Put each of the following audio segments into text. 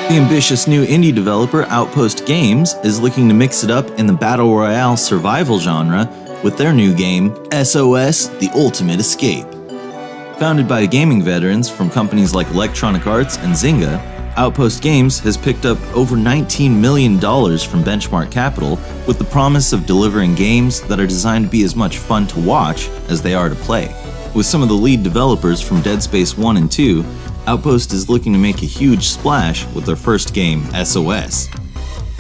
The ambitious new indie developer Outpost Games is looking to mix it up in the Battle Royale survival genre with their new game, SOS The Ultimate Escape. Founded by gaming veterans from companies like Electronic Arts and Zynga, Outpost Games has picked up over $19 million from Benchmark Capital with the promise of delivering games that are designed to be as much fun to watch as they are to play. With some of the lead developers from Dead Space 1 and 2, Outpost is looking to make a huge splash with their first game, SOS.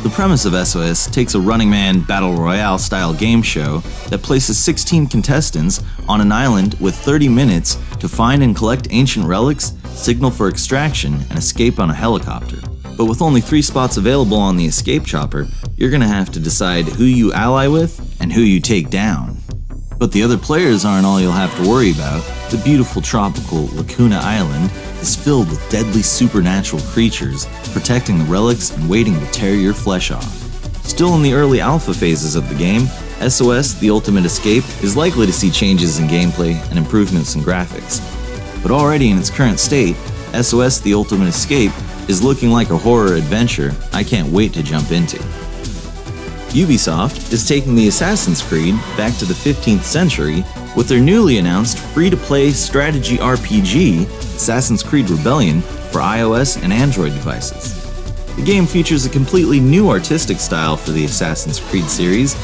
The premise of SOS takes a Running Man Battle Royale style game show that places 16 contestants on an island with 30 minutes to find and collect ancient relics, signal for extraction, and escape on a helicopter. But with only 3 spots available on the escape chopper, you're gonna have to decide who you ally with and who you take down. But the other players aren't all you'll have to worry about. The beautiful tropical Lacuna Island is filled with deadly supernatural creatures, protecting the relics and waiting to tear your flesh off. Still in the early alpha phases of the game, SOS The Ultimate Escape is likely to see changes in gameplay and improvements in graphics. But already in its current state, SOS The Ultimate Escape is looking like a horror adventure I can't wait to jump into. Ubisoft is taking the Assassin's Creed back to the 15th century with their newly announced free-to-play strategy RPG, Assassin's Creed Rebellion, for iOS and Android devices. The game features a completely new artistic style for the Assassin's Creed series,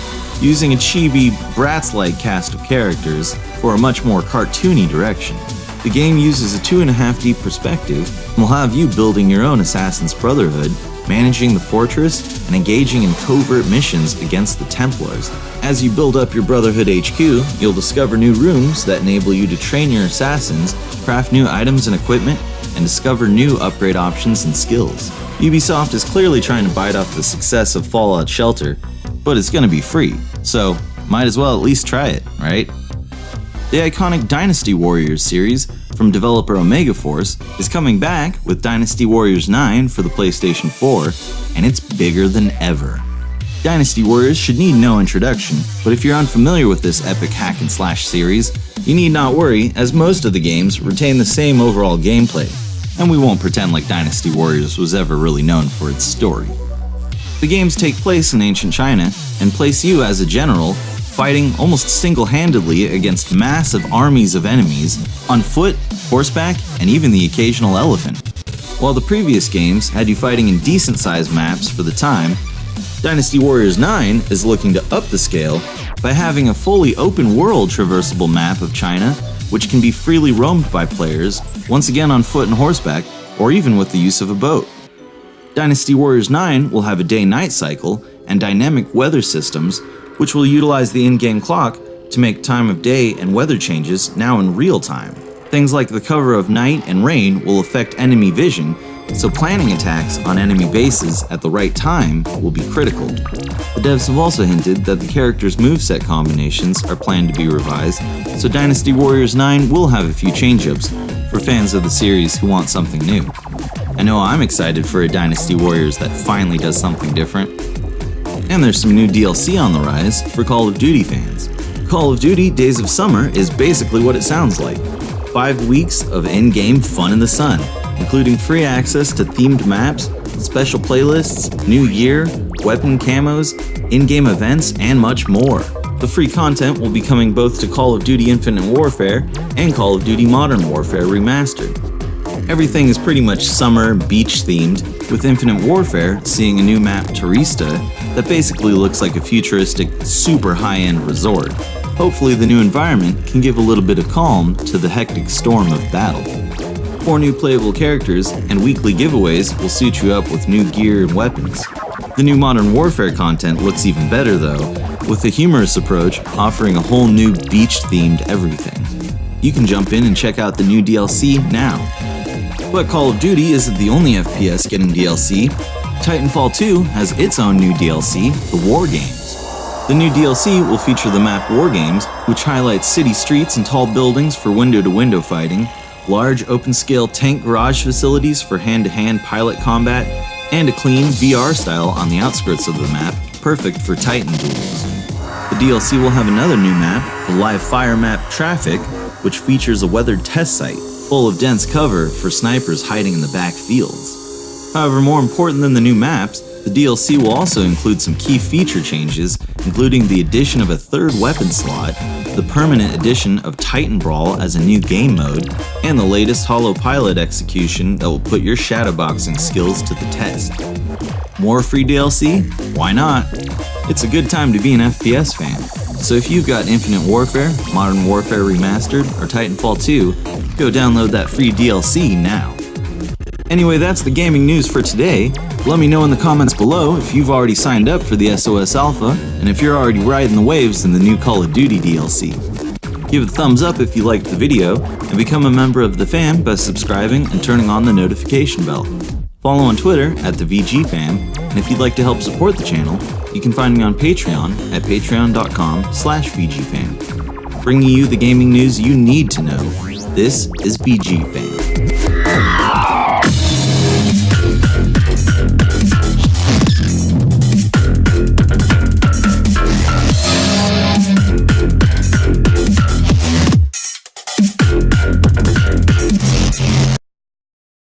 using a chibi, Bratz-like cast of characters for a much more cartoony direction. The game uses a 2.5D perspective and will have you building your own Assassin's Brotherhood, managing the fortress, and engaging in covert missions against the Templars. As you build up your Brotherhood HQ, you'll discover new rooms that enable you to train your assassins, craft new items and equipment, and discover new upgrade options and skills. Ubisoft is clearly trying to bite off the success of Fallout Shelter, but it's gonna be free, so might as well at least try it, right? The iconic Dynasty Warriors series from developer Omega Force is coming back with Dynasty Warriors 9 for the PlayStation 4, and it's bigger than ever. Dynasty Warriors should need no introduction, but if you're unfamiliar with this epic hack-and-slash series, you need not worry, as most of the games retain the same overall gameplay, and we won't pretend like Dynasty Warriors was ever really known for its story. The games take place in ancient China and place you as a general fighting almost single-handedly against massive armies of enemies, on foot, horseback, and even the occasional elephant. While the previous games had you fighting in decent-sized maps for the time, Dynasty Warriors 9 is looking to up the scale by having a fully open-world traversable map of China, which can be freely roamed by players, once again on foot and horseback, or even with the use of a boat. Dynasty Warriors 9 will have a day-night cycle and dynamic weather systems, which will utilize the in-game clock to make time of day and weather changes now in real time. Things like the cover of night and rain will affect enemy vision, so planning attacks on enemy bases at the right time will be critical. The devs have also hinted that the characters' moveset combinations are planned to be revised, so Dynasty Warriors 9 will have a few change-ups for fans of the series who want something new. I know I'm excited for a Dynasty Warriors that finally does something different. And there's some new DLC on the rise for Call of Duty fans. Call of Duty Days of Summer is basically what it sounds like. 5 weeks of in-game fun in the sun, including free access to themed maps, special playlists, new gear, weapon camos, in-game events, and much more. The free content will be coming both to Call of Duty Infinite Warfare and Call of Duty Modern Warfare Remastered. Everything is pretty much summer, beach-themed, with Infinite Warfare seeing a new map, Turista, that basically looks like a futuristic, super high-end resort. Hopefully the new environment can give a little bit of calm to the hectic storm of battle. 4 new playable characters and weekly giveaways will suit you up with new gear and weapons. The new Modern Warfare content looks even better though, with a humorous approach offering a whole new beach-themed everything. You can jump in and check out the new DLC now. But Call of Duty isn't the only FPS getting DLC. Titanfall 2 has its own new DLC, the War Games. The new DLC will feature the map War Games, which highlights city streets and tall buildings for window-to-window fighting, large open-scale tank garage facilities for hand-to-hand pilot combat, and a clean VR style on the outskirts of the map, perfect for Titan duels. The DLC will have another new map, the live fire map Traffic, which features a weathered test site full of dense cover for snipers hiding in the back fields. However, more important than the new maps, the DLC will also include some key feature changes, including the addition of a third weapon slot, the permanent addition of Titan Brawl as a new game mode, and the latest Holo Pilot execution that will put your shadowboxing skills to the test. More free DLC? Why not? It's a good time to be an FPS fan. So if you've got Infinite Warfare, Modern Warfare Remastered, or Titanfall 2, go download that free DLC now. Anyway, that's the gaming news for today. Let me know in the comments below if you've already signed up for the SOS Alpha, and if you're already riding the waves in the new Call of Duty DLC. Give it a thumbs up if you liked the video, and become a member of the fam by subscribing and turning on the notification bell. Follow on Twitter at the VGFam, and if you'd like to help support the channel, you can find me on Patreon at patreon.com/VGFam. Bringing you the gaming news you need to know. This is VGFam.